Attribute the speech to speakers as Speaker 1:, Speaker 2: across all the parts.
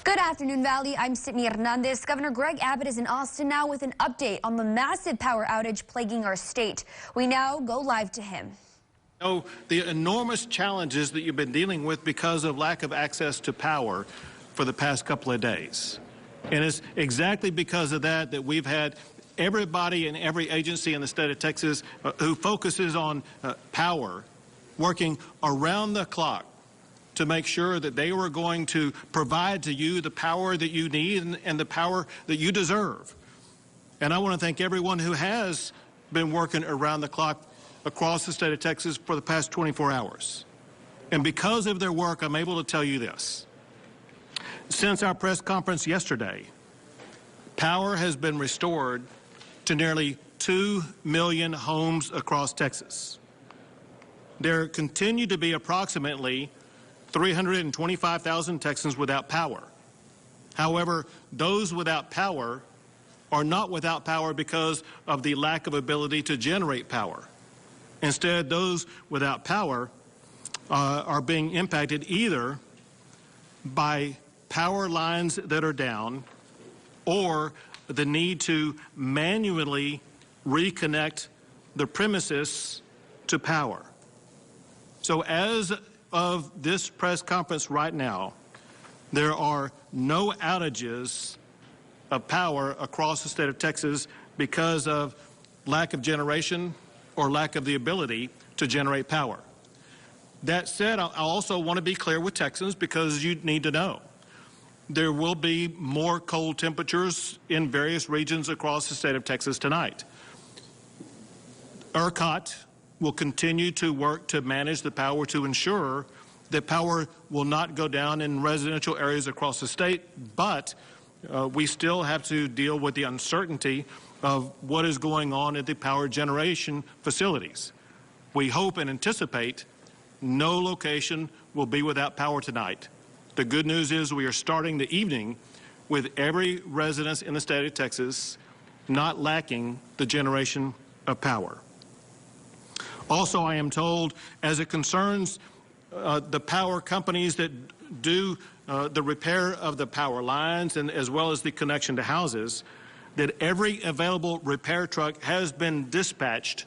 Speaker 1: Good afternoon, Valley. I'm Sydney Hernandez. Governor Greg Abbott is in Austin now with an update on the massive power outage plaguing our state. We now go live to him.
Speaker 2: The enormous challenges that you've been dealing with because of lack of access to power for the past couple of days. And it's exactly because of that that we've had everybody in every agency in the state of Texas who focuses on power working around the clock to make sure that they were going to provide to you the power that you need and the power that you deserve. And I want to thank everyone who has been working around the clock across the state of Texas for the past 24 hours. And because of their work, I'm able to tell you this. Since our press conference yesterday, power has been restored to nearly 2 million homes across Texas. There continue to be approximately 325,000 Texans without power. However, those without power are not without power because of the lack of ability to generate power. Instead, those without power are being impacted either by power lines that are down or the need to manually reconnect the premises to power. So as of this press conference right now, there are no outages of power across the state of Texas because of lack of generation or lack of the ability to generate power. That said, I also want to be clear with Texans because you need to know. There will be more cold temperatures in various regions across the state of Texas tonight. ERCOT will continue to work to manage the power to ensure that power will not go down in residential areas across the state, but we still have to deal with the uncertainty of what is going on at the power generation facilities. We hope and anticipate no location will be without power tonight. The good news is we are starting the evening with every resident in the state of Texas not lacking the generation of power. Also, I am told, as it concerns the power companies that do the repair of the power lines and as well as the connection to houses, that every available repair truck has been dispatched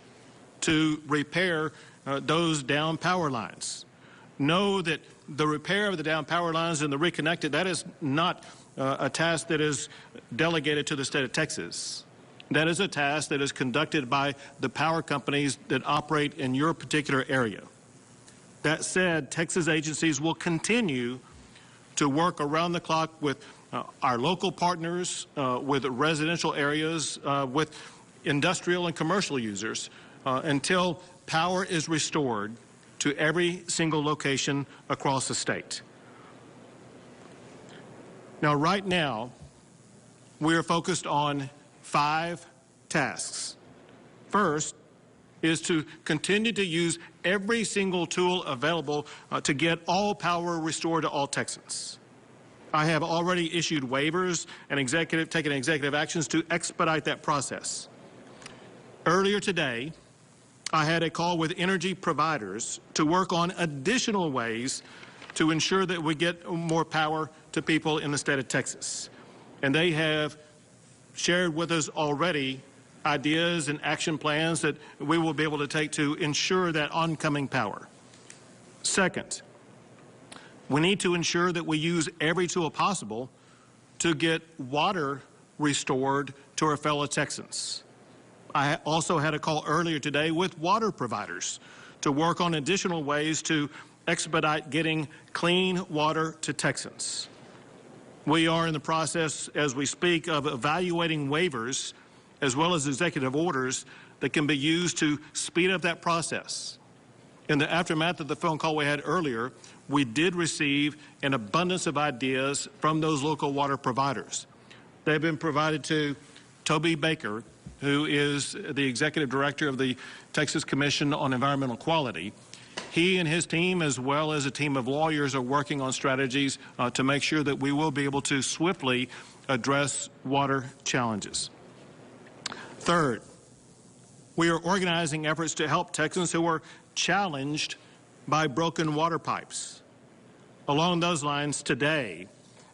Speaker 2: to repair those down power lines. Know that the repair of the down power lines and the reconnected, that is not a task that is delegated to the state of Texas. That is a task that is conducted by the power companies that operate in your particular area. That said, Texas agencies will continue to work around the clock with our local partners, with residential areas, with industrial and commercial users until power is restored to every single location across the state. Now, right now, we are focused on 5 tasks. First is to continue to use every single tool available to get all power restored to all Texans. I have already issued waivers and taken executive actions to expedite that process. Earlier today, I had a call with energy providers to work on additional ways to ensure that we get more power to people in the state of Texas. And they have shared with us already ideas and action plans that we will be able to take to ensure that oncoming power. Second, we need to ensure that we use every tool possible to get water restored to our fellow Texans. I also had a call earlier today with water providers to work on additional ways to expedite getting clean water to Texans. We are in the process, as we speak, of evaluating waivers as well as executive orders that can be used to speed up that process. In the aftermath of the phone call we had earlier, we did receive an abundance of ideas from those local water providers. They've been provided to Toby Baker, who is the executive director of the Texas Commission on Environmental Quality. He and his team, as well as a team of lawyers, are working on strategies to make sure that we will be able to swiftly address water challenges. Third, we are organizing efforts to help Texans who are challenged by broken water pipes. Along those lines, today,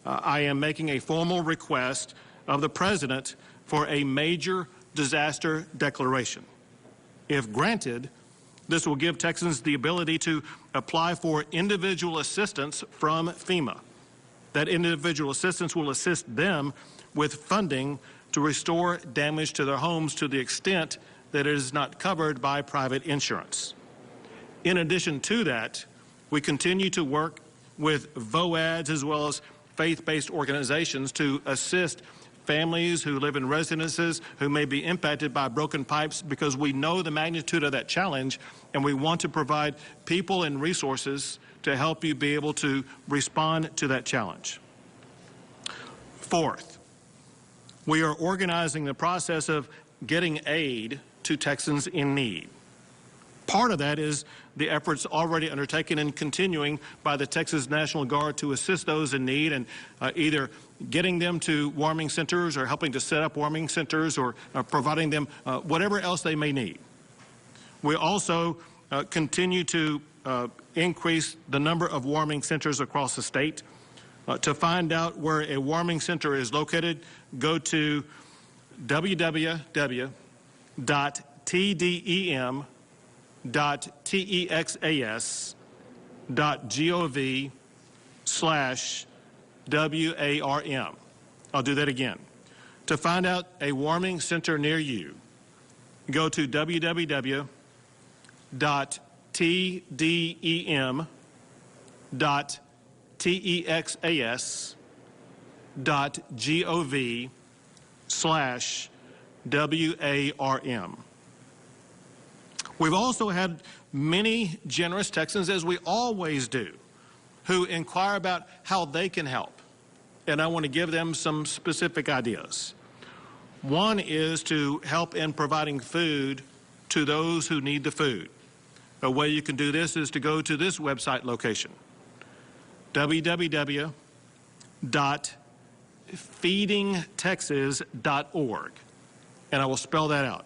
Speaker 2: I am making a formal request of the President for a major disaster declaration. If granted, this will give Texans the ability to apply for individual assistance from FEMA. That individual assistance will assist them with funding to restore damage to their homes to the extent that it is not covered by private insurance. In addition to that, we continue to work with VOADs as well as faith-based organizations to assist families who live in residences who may be impacted by broken pipes, because we know the magnitude of that challenge, and we want to provide people and resources to help you be able to respond to that challenge. Fourth, we are organizing the process of getting aid to Texans in need. Part of that is the efforts already undertaken and continuing by the Texas National Guard to assist those in need, and either getting them to warming centers or helping to set up warming centers or providing them whatever else they may need. We also continue to increase the number of warming centers across the state. To find out where a warming center is located, go to www.tdem.texas.gov/WARM. I'll do that again. To find out a warming center near you, go to www.tdem.texas.gov/WARM. We've also had many generous Texans, as we always do, who inquire about how they can help. And I want to give them some specific ideas. One is to help in providing food to those who need the food. A way you can do this is to go to this website location, www.feedingtexas.org. And I will spell that out.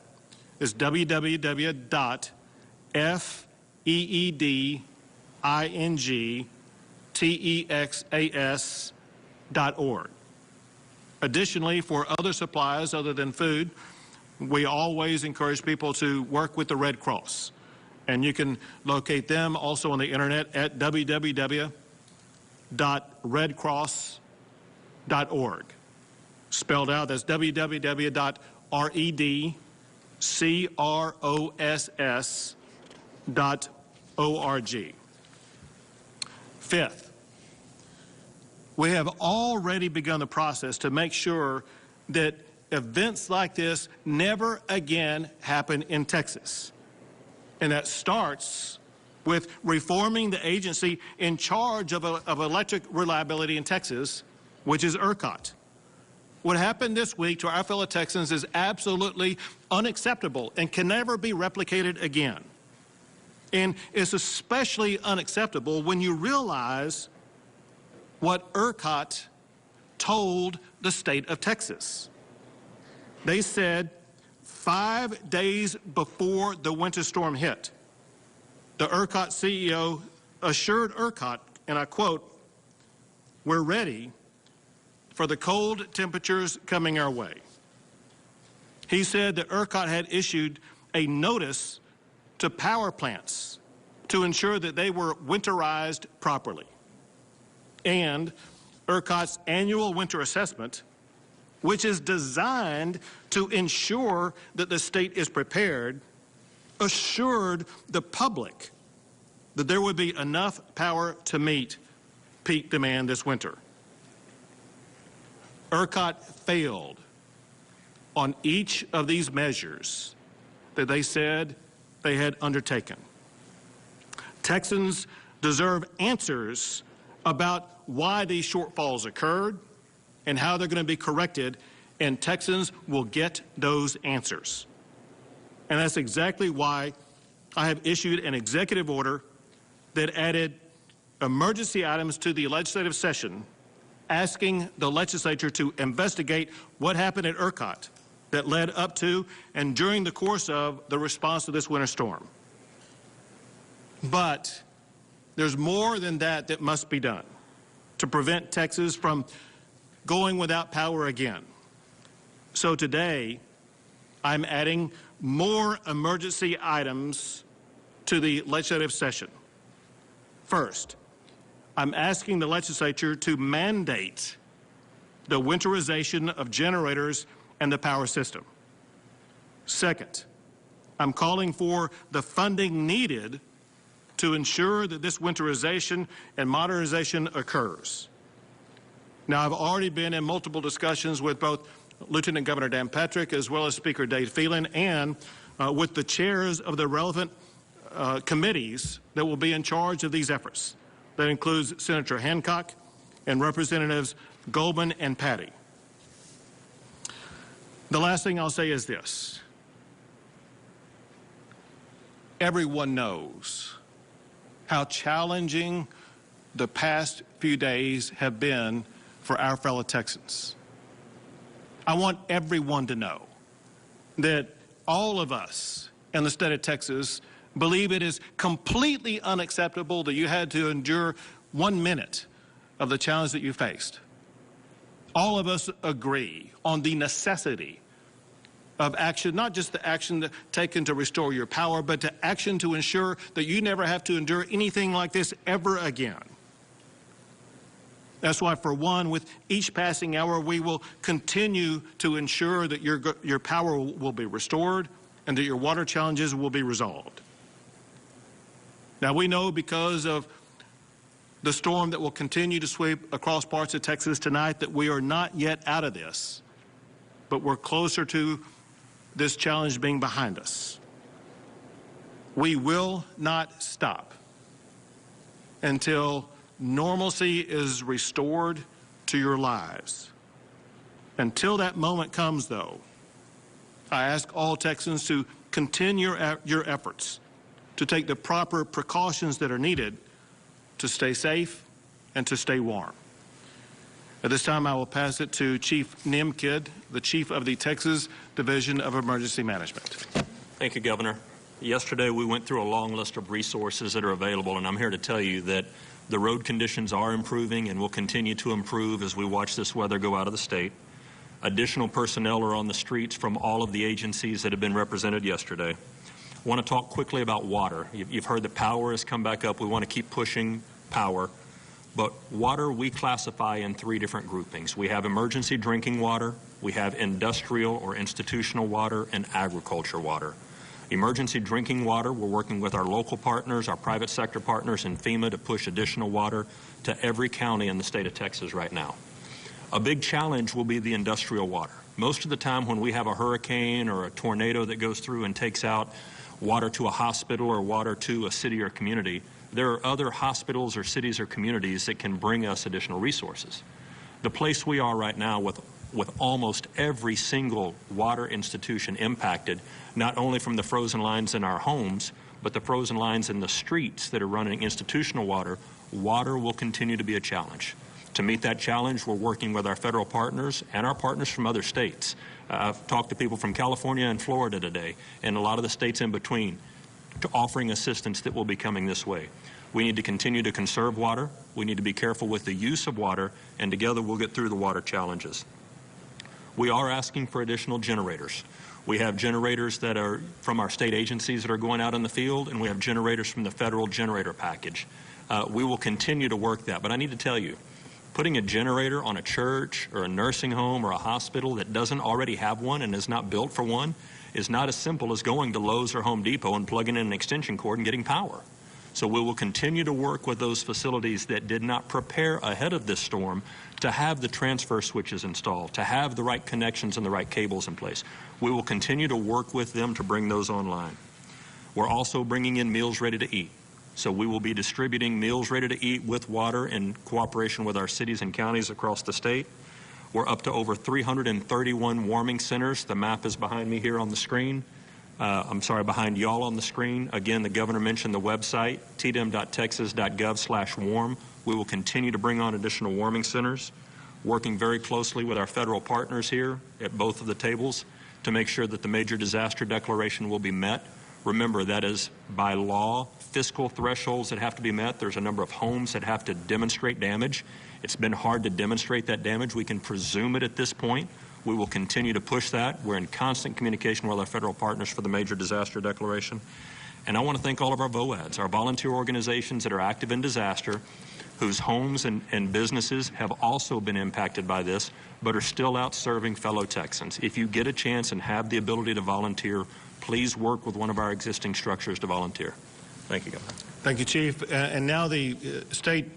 Speaker 2: It's www.feedingtexas.org. Additionally, for other supplies other than food, we always encourage people to work with the Red Cross. And you can locate them also on the internet at www.redcross.org. Spelled out, that's www.redcross.org. Fifth, we have already begun the process to make sure that events like this never again happen in Texas. And that starts with reforming the agency in charge of electric reliability in Texas, which is ERCOT. What happened this week to our fellow Texans is absolutely unacceptable and can never be replicated again. And it's especially unacceptable when you realize what ERCOT told the state of Texas. They said 5 days before the winter storm hit, the ERCOT CEO assured ERCOT, and I quote, "We're ready for the cold temperatures coming our way." He said that ERCOT had issued a notice to power plants to ensure that they were winterized properly. And ERCOT's annual winter assessment, which is designed to ensure that the state is prepared, assured the public that there would be enough power to meet peak demand this winter. ERCOT failed on each of these measures that they said they had undertaken. Texans deserve answers about why these shortfalls occurred and how they're going to be corrected, and Texans will get those answers. And that's exactly why I have issued an executive order that added emergency items to the legislative session, asking the legislature to investigate what happened at ERCOT that led up to and during the course of the response to this winter storm. But there's more than that that must be done to prevent Texas from going without power again. So today, I'm adding more emergency items to the legislative session. First, I'm asking the legislature to mandate the winterization of generators and the power system. Second, I'm calling for the funding needed to ensure that this winterization and modernization occurs. Now, I've already been in multiple discussions with both Lieutenant Governor Dan Patrick as well as Speaker Dave Phelan and with the chairs of the relevant committees that will be in charge of these efforts. That includes Senator Hancock and Representatives Goldman and Patty. The last thing I'll say is this. Everyone knows how challenging the past few days have been for our fellow Texans. I want everyone to know that all of us in the state of Texas believe it is completely unacceptable that you had to endure 1 minute of the challenge that you faced. All of us agree on the necessity of action, not just the action taken to restore your power, but to action to ensure that you never have to endure anything like this ever again. That's why, for one, with each passing hour, we will continue to ensure that your power will be restored and that your water challenges will be resolved. Now, we know because of the storm that will continue to sweep across parts of Texas tonight that we are not yet out of this, but we're closer to this challenge being behind us. We will not stop until normalcy is restored to your lives. Until that moment comes, though, I ask all Texans to continue your efforts to take the proper precautions that are needed to stay safe and to stay warm. At this time, I will pass it to Chief Nimkid, the Chief of the Texas Division of Emergency Management.
Speaker 3: Thank you, Governor. Yesterday, we went through a long list of resources that are available, and I'm here to tell you that the road conditions are improving and will continue to improve as we watch this weather go out of the state. Additional personnel are on the streets from all of the agencies that have been represented yesterday. I want to talk quickly about water. You've heard that power has come back up. We want to keep pushing power. But water we classify in 3 different groupings. We have emergency drinking water, we have industrial or institutional water, and agriculture water. Emergency drinking water, we're working with our local partners, our private sector partners, and FEMA to push additional water to every county in the state of Texas right now. A big challenge will be the industrial water. Most of the time when we have a hurricane or a tornado that goes through and takes out water to a hospital or water to a city or community, there are other hospitals or cities or communities that can bring us additional resources. The place we are right now with almost every single water institution impacted, not only from the frozen lines in our homes, but the frozen lines in the streets that are running institutional water, water will continue to be a challenge. To meet that challenge, we're working with our federal partners and our partners from other states. I've talked to people from California and Florida today, and a lot of the states in between, to offering assistance that will be coming this way. We need to continue to conserve water. We need to be careful with the use of water, and together we'll get through the water challenges. We are asking for additional generators. We have generators that are from our state agencies that are going out in the field, and we have generators from the federal generator package. We will continue to work that, but I need to tell you, putting a generator on a church or a nursing home or a hospital that doesn't already have one and is not built for one is not as simple as going to Lowe's or Home Depot and plugging in an extension cord and getting power. So we will continue to work with those facilities that did not prepare ahead of this storm to have the transfer switches installed, to have the right connections and the right cables in place. We will continue to work with them to bring those online. We're also bringing in meals ready to eat. So we will be distributing meals ready to eat with water in cooperation with our cities and counties across the state. We're up to over 331 warming centers. The map is behind me here on the screen. Behind y'all on the screen. Again, the governor mentioned the website, tdem.texas.gov/warm. We will continue to bring on additional warming centers, working very closely with our federal partners here at both of the tables to make sure that the major disaster declaration will be met. Remember, that is by law, fiscal thresholds that have to be met. There's a number of homes that have to demonstrate damage. It's been hard to demonstrate that damage. We can presume it at this point. We will continue to push that. We're in constant communication with our federal partners for the major disaster declaration. And I want to thank all of our VOADs, our volunteer organizations that are active in disaster, whose homes and businesses have also been impacted by this, but are still out serving fellow Texans. If you get a chance and have the ability to volunteer, please work with one of our existing structures to volunteer. Thank you, Governor.
Speaker 2: Thank you, Chief. And now the state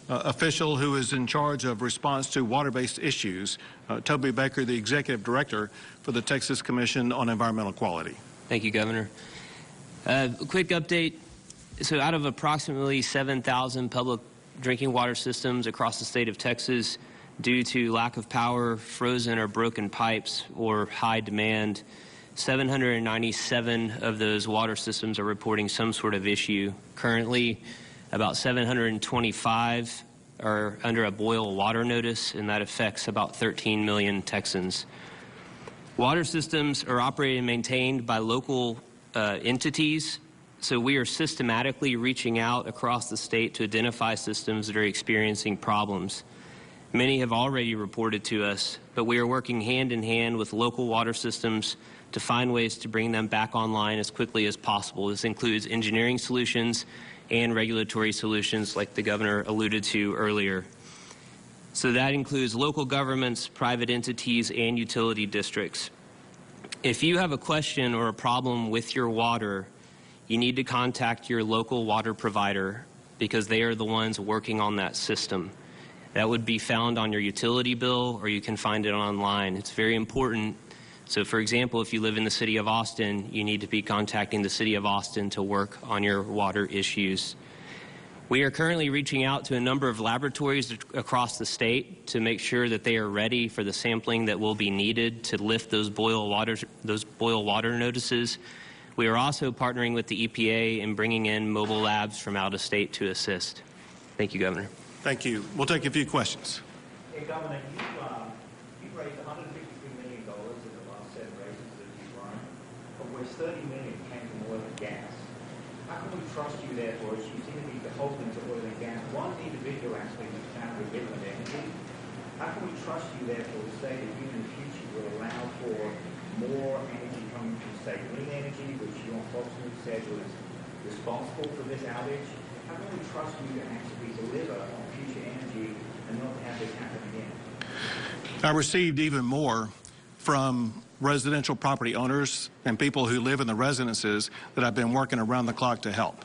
Speaker 2: official who is in charge of response to water-based issues, Toby Baker, the Executive Director for the Texas Commission on Environmental Quality.
Speaker 4: Thank you, Governor. A quick update. So out of approximately 7,000 public drinking water systems across the state of Texas, due to lack of power, frozen or broken pipes, or high demand, 797 of those water systems are reporting some sort of issue. Currently, about 725 are under a boil water notice, and that affects about 13 million Texans. Water systems are operated and maintained by local entities, so we are systematically reaching out across the state to identify systems that are experiencing problems. Many have already reported to us, but we are working hand in hand with local water systems to find ways to bring them back online as quickly as possible. This includes engineering solutions and regulatory solutions like the Governor alluded to earlier. So that includes local governments, private entities, and utility districts. If you have a question or a problem with your water, you need to contact your local water provider because they are the ones working on that system. That would be found on your utility bill, or you can find it online. It's very important. So for example, if you live in the city of Austin, you need to be contacting the city of Austin to work on your water issues. We are currently reaching out to a number of laboratories across the state to make sure that they are ready for the sampling that will be needed to lift those boil water notices. We are also partnering with the EPA and bringing in mobile labs from out of state to assist. Thank you, Governor.
Speaker 2: Thank you. We'll take a few questions.
Speaker 5: Hey, Governor, you've raised $153 million in the last 7 races that you've run, of which $30 million came from oil and gas. How can we trust you, therefore, as you seem to be beholden to oil and gas? One individual aspect is found with different energy. How can we trust you, therefore, to say that you in the future will allow for more energy coming from, say, green energy, which your spokesman said was responsible for this outage? How can we trust you to actually deliver on future energy and not have this happen again?
Speaker 2: I received even more from residential property owners and people who live in the residences that I've been working around the clock to help.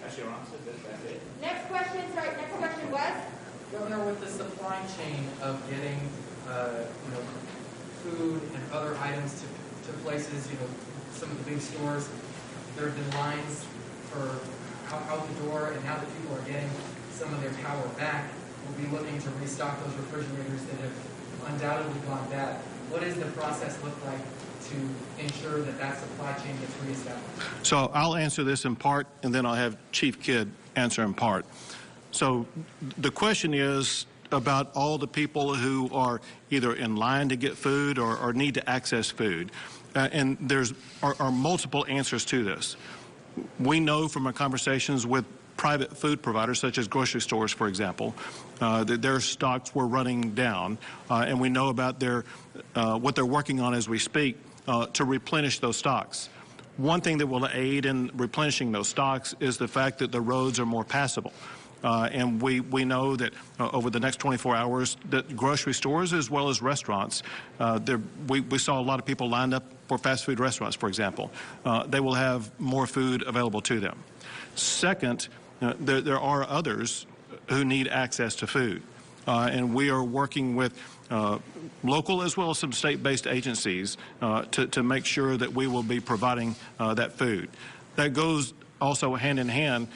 Speaker 5: That's your answer? That's it?
Speaker 6: Next question, Wes.
Speaker 7: Governor, with the supply chain of getting food and other items to places, some of the big stores, there have been lines for out the door, and now that people are getting some of their power back, we'll be looking to restock those refrigerators that have undoubtedly gone bad. What does the process look like to ensure that that supply chain gets reestablished?
Speaker 2: So I'll answer this in part, and then I'll have Chief Kidd answer in part. So the question is about all the people who are either in line to get food or need to access food. And there's are multiple answers to this. We know from our conversations with private food providers, such as grocery stores, for example, that their stocks were running down, and we know about their what they're working on as we speak to replenish those stocks. One thing that will aid in replenishing those stocks is the fact that the roads are more passable. And we know that over the next 24 hours that grocery stores as well as restaurants, we saw a lot of people lined up for fast food restaurants, for example. They will have more food available to them. Second, there are others who need access to food. And we are working with local as well as some state-based agencies to make sure that we will be providing that food. That goes also hand in hand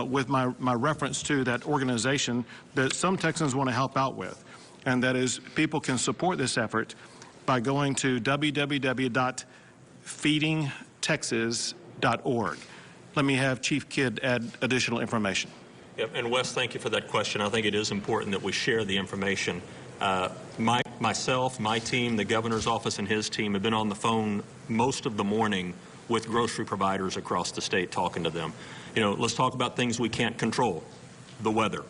Speaker 2: with my reference to that organization that some Texans want to help out with, and that is people can support this effort by going to www.feedingtexas.org. Let me have Chief Kidd add additional information.
Speaker 3: Yep, and Wes, thank you for that question. I think it is important that we share the information. Myself, my team, the governor's office and his team have been on the phone most of the morning with grocery providers across the state, talking to them. You know, let's talk about things we can't control, the weather.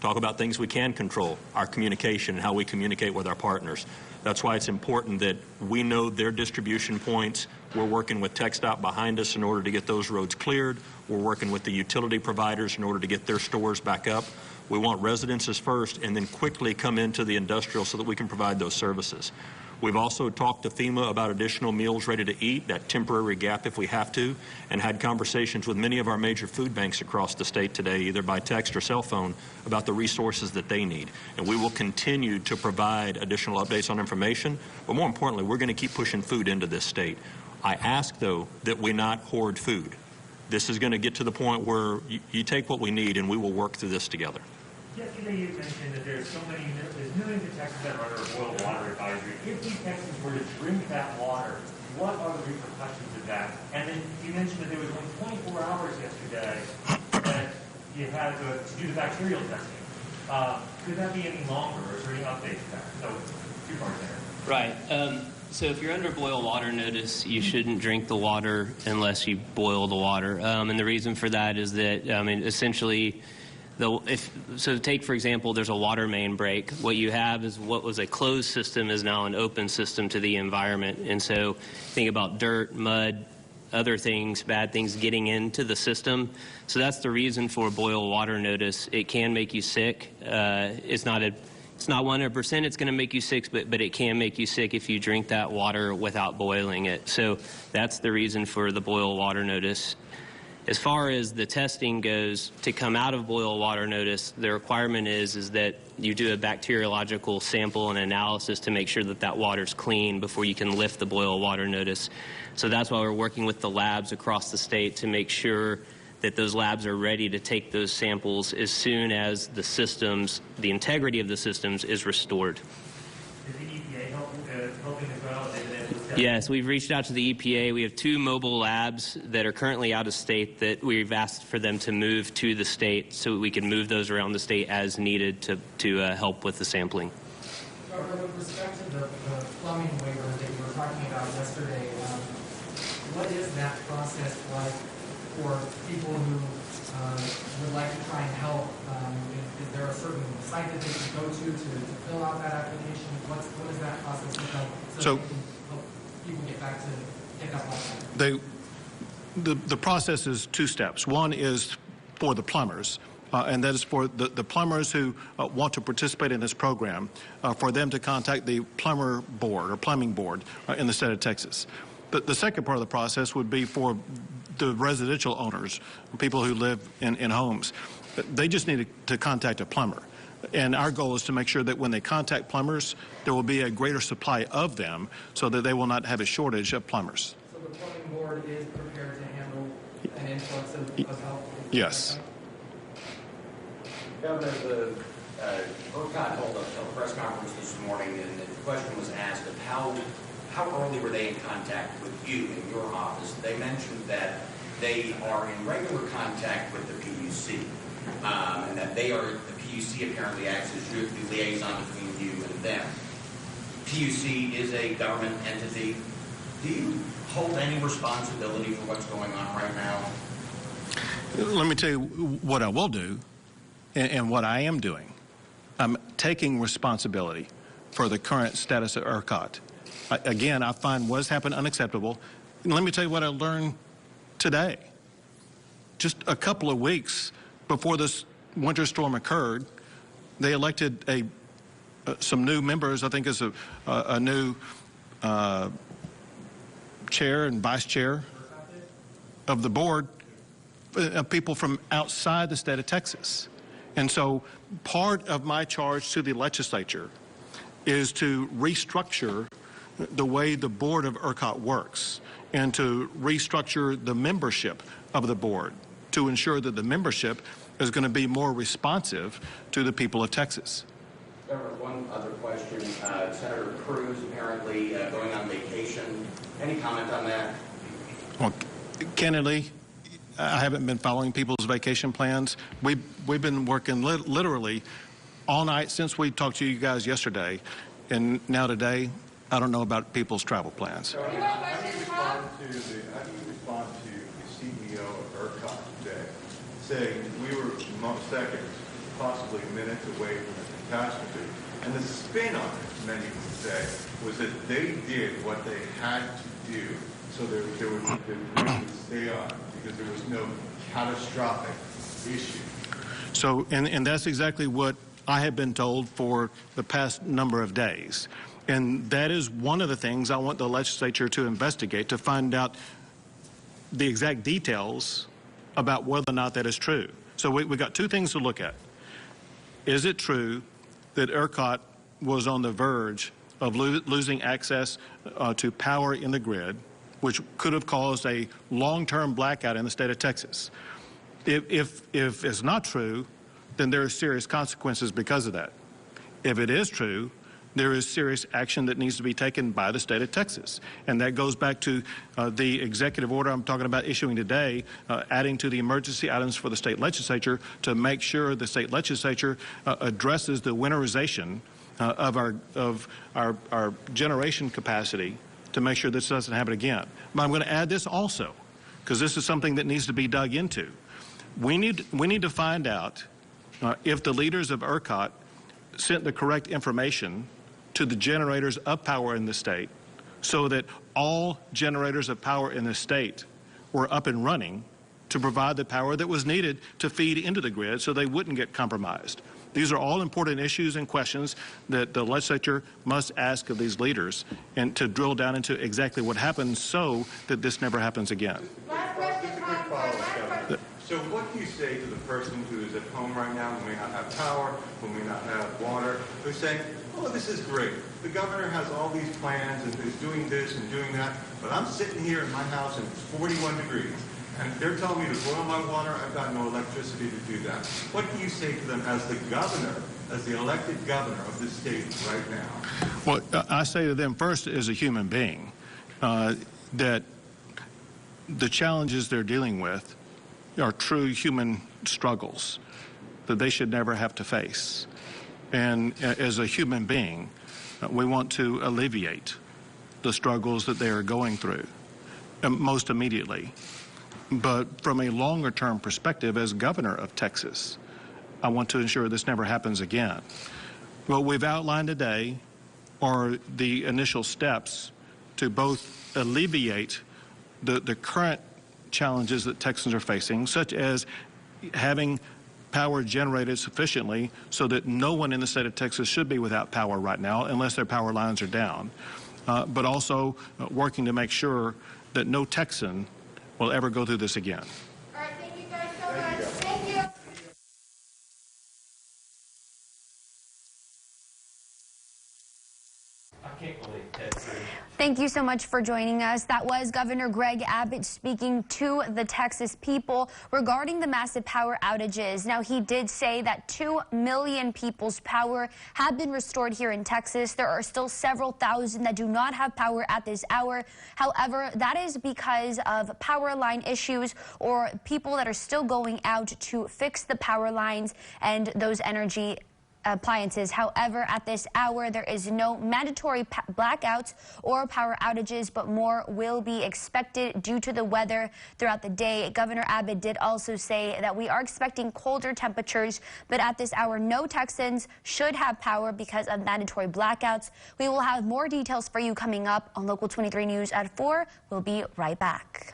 Speaker 3: Talk about things we can control, our communication and how we communicate with our partners. That's why it's important that we know their distribution points. We're working with TxDOT behind us in order to get those roads cleared. We're working with the utility providers in order to get their stores back up. We want residences first and then quickly come into the industrial so that we can provide those services. We've also talked to FEMA about additional meals ready to eat, that temporary gap if we have to, and had conversations with many of our major food banks across the state today, either by text or cell phone, about the resources that they need. And we will continue to provide additional updates on information, but more importantly, we're going to keep pushing food into this state. I ask, though, that we not hoard food. This is going to get to the point where you take what we need and we will work through this together.
Speaker 5: Yesterday you mentioned that there's millions of Texans that are under a boil water advisory. If these Texans were to drink that water, what are the repercussions of that? And then you mentioned that there was only 24 hours yesterday that you had to do the bacterial testing. Could that be any longer, or is there any updates to that? So, two parts there.
Speaker 4: Right. So if you're under boil water notice, you shouldn't drink the water unless you boil the water. And the reason for that is that, essentially, so take, for example, there's a water main break. What you have is what was a closed system is now an open system to the environment. And so think about dirt, mud, other things, bad things getting into the system. So that's the reason for boil water notice. It can make you sick. It's not 100% it's going to make you sick, but it can make you sick if you drink that water without boiling it. So that's the reason for the boil water notice. As far as the testing goes, to come out of boil water notice, the requirement is that you do a bacteriological sample and analysis to make sure that that water's clean before you can lift the boil water notice. So that's why we're working with the labs across the state to make sure that those labs are ready to take those samples as soon as the systems, the integrity of the systems is restored.
Speaker 5: Is the EPA helping as well?
Speaker 4: Yes, we've reached out to the EPA. We have 2 mobile labs that are currently out of state that we've asked for them to move to the state so we can move those around the state as needed to help with the sampling.
Speaker 7: With respect to the plumbing waiver that you were talking about yesterday, what is that process like for people who would like to try and help? Is there a certain site that they can go to fill out that application? What is that process look like so they can help people get back to pick up on that?
Speaker 2: The process is 2 steps. One is for the plumbers, and that is for the plumbers who want to participate in this program, for them to contact the plumber board or plumbing board in the state of Texas. The second part of the process would be for the residential owners, people who live in homes. They just need to contact a plumber. And our goal is to make sure that when they contact plumbers, there will be a greater supply of them so that they will not have a shortage of plumbers.
Speaker 7: So the plumbing board is prepared to handle an influx of help?
Speaker 2: Yes.
Speaker 8: Governor, the ERCOT held a press conference this morning, and the question was asked of how early were they in contact with you in your office. They mentioned that they are in regular contact with the PUC, and that the PUC apparently acts as the liaison between you and them. PUC is a government entity. Do you hold any responsibility for what's going on right now?
Speaker 2: Let me tell you what I will do and what I am doing. I'm taking responsibility for the current status of ERCOT. Again, I find what has happened unacceptable. And let me tell you what I learned today. Just a couple of weeks before this winter storm occurred, they elected some new members. I think is a new chair and vice chair of the board, people from outside the state of Texas. And so part of my charge to the legislature is to restructure the way the board of ERCOT works and to restructure the membership of the board to ensure that the membership is going to be more responsive to the people of Texas.
Speaker 8: Governor, one other question. Senator Cruz apparently going on vacation. Any comment on that?
Speaker 2: Well, candidly, I haven't been following people's vacation plans. We've been working literally all night since we talked to you guys yesterday, and now today, I don't know about people's travel plans.
Speaker 6: Any more questions, Paul?
Speaker 9: How do you saying we were seconds, possibly minutes away from a catastrophe. And the spin on it, many would say, was that they did what they had to do so the grid would stay on, because there was no catastrophic issue.
Speaker 2: So, and that's exactly what I have been told for the past number of days. And that is one of the things I want the legislature to investigate, to find out the exact details about whether or not that is true. So we got two things to look at. Is it true that ERCOT was on the verge of losing access to power in the grid, which could have caused a long-term blackout in the state of Texas? If it's not true, then there are serious consequences because of that. If it is true, there is serious action that needs to be taken by the state of Texas. And that goes back to the executive order I'm talking about issuing today, adding to the emergency items for the state legislature to make sure the state legislature addresses the winterization of our generation capacity to make sure this doesn't happen again. But I'm going to add this also, because this is something that needs to be dug into. We need to find out if the leaders of ERCOT sent the correct information to the generators of power in the state, so that all generators of power in the state were up and running to provide the power that was needed to feed into the grid so they wouldn't get compromised. These are all important issues and questions that the legislature must ask of these leaders, and to drill down into exactly what happened so that this never happens again.
Speaker 6: Last question, Tom. Last question.
Speaker 9: So what do you say to the person who is at home right now, who may not have power, who may not have water, who's saying, oh, this is great. The governor has all these plans and is doing this and doing that, but I'm sitting here in my house and it's 41 degrees. And they're telling me to boil my water. I've got no electricity to do that. What do you say to them as the governor, as the elected governor of this state right now?
Speaker 2: Well, I say to them first as a human being that the challenges they're dealing with are true human struggles that they should never have to face. And as a human being, we want to alleviate the struggles that they are going through most immediately. But from a longer-term perspective, as governor of Texas, I want to ensure this never happens again. What we've outlined today are the initial steps to both alleviate the current challenges that Texans are facing, such as having power generated sufficiently so that no one in the state of Texas should be without power right now unless their power lines are down, but also working to make sure that no Texan will ever go through this again.
Speaker 6: All right, thank you guys so much. Thank you.
Speaker 5: I can't believe that's true.
Speaker 1: Thank you so much for joining us. That was Governor Greg Abbott speaking to the Texas people regarding the massive power outages. Now, he did say that 2 million people's power have been restored here in Texas. There are still several thousand that do not have power at this hour. However, that is because of power line issues or people that are still going out to fix the power lines and those energy appliances. However, at this hour, there is no mandatory blackouts or power outages, but more will be expected due to the weather throughout the day. Governor Abbott did also say that we are expecting colder temperatures, but at this hour, no Texans should have power because of mandatory blackouts. We will have more details for you coming up on Local 23 News at 4. We'll be right back.